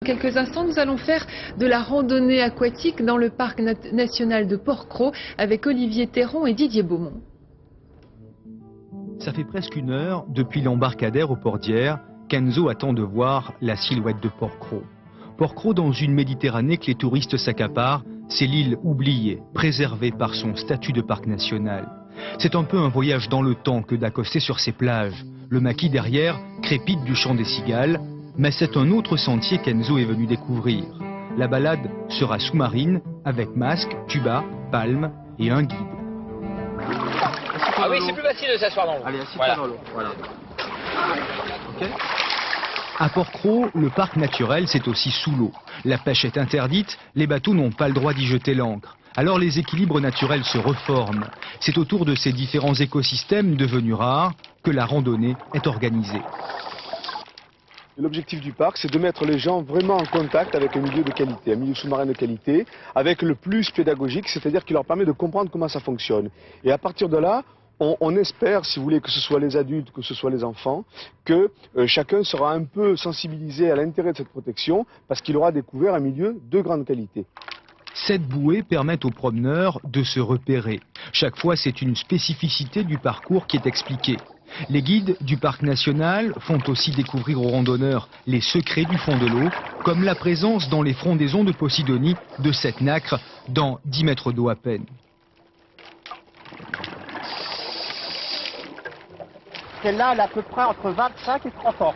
quelques instants, nous allons faire de la randonnée aquatique dans le parc national de Porquerolles avec Olivier Théron et Didier Beaumont. Ça fait presque 1 heure depuis l'embarcadère au port d'Hyères qu'Enzo attend de voir la silhouette de Porquerolles. Porquerolles, dans une Méditerranée que les touristes s'accaparent, c'est l'île oubliée, préservée par son statut de parc national. C'est un peu un voyage dans le temps que d'accoster sur ces plages. Le maquis derrière crépite du chant des cigales, mais c'est un autre sentier qu'Enzo est venu découvrir. La balade sera sous-marine, avec masque, tuba, palme et un guide. Ah oui, c'est plus facile de s'asseoir dans l'eau. Allez, assis-toi dans l'eau. Voilà. Ok. À Porquerolles, le parc naturel, c'est aussi sous l'eau. La pêche est interdite, les bateaux n'ont pas le droit d'y jeter l'ancre. Alors les équilibres naturels se reforment. C'est autour de ces différents écosystèmes devenus rares que la randonnée est organisée. L'objectif du parc, c'est de mettre les gens vraiment en contact avec un milieu de qualité, un milieu sous-marin de qualité, avec le plus pédagogique, c'est-à-dire qui leur permet de comprendre comment ça fonctionne. Et à partir de là, on espère, si vous voulez, que ce soit les adultes, que ce soit les enfants, que chacun sera un peu sensibilisé à l'intérêt de cette protection, parce qu'il aura découvert un milieu de grande qualité. Cette bouée permet aux promeneurs de se repérer. Chaque fois, c'est une spécificité du parcours qui est expliquée. Les guides du parc national font aussi découvrir aux randonneurs les secrets du fond de l'eau, comme la présence dans les frondaisons de Posidonie de cette nacre dans 10 mètres d'eau à peine. Celle-là, elle a à peu près entre 25 et 30 ans.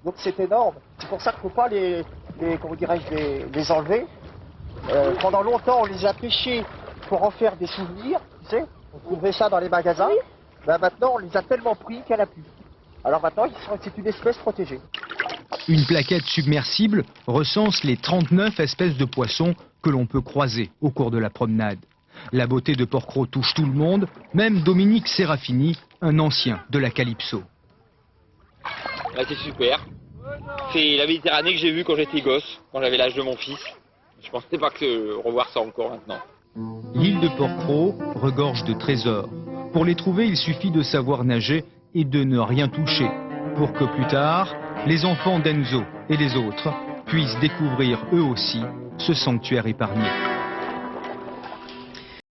Donc c'est énorme. C'est pour ça qu'il ne faut pas les enlever. Pendant longtemps, on les a pêchés pour en faire des souvenirs. Tu sais, on trouvait ça dans les magasins. Oui. Ben maintenant, on les a tellement pris qu'elle a plus. Alors maintenant, c'est une espèce protégée. Une plaquette submersible recense les 39 espèces de poissons que l'on peut croiser au cours de la promenade. La beauté de Porquerolles touche tout le monde, même Dominique Serafini, un ancien de la Calypso. Là, c'est super. C'est la Méditerranée que j'ai vue quand j'étais gosse, quand j'avais l'âge de mon fils. Je pensais pas revoir ça encore maintenant. L'île de Porquerolles regorge de trésors. Pour les trouver, il suffit de savoir nager et de ne rien toucher, pour que plus tard, les enfants d'Enzo et les autres puissent découvrir eux aussi ce sanctuaire épargné.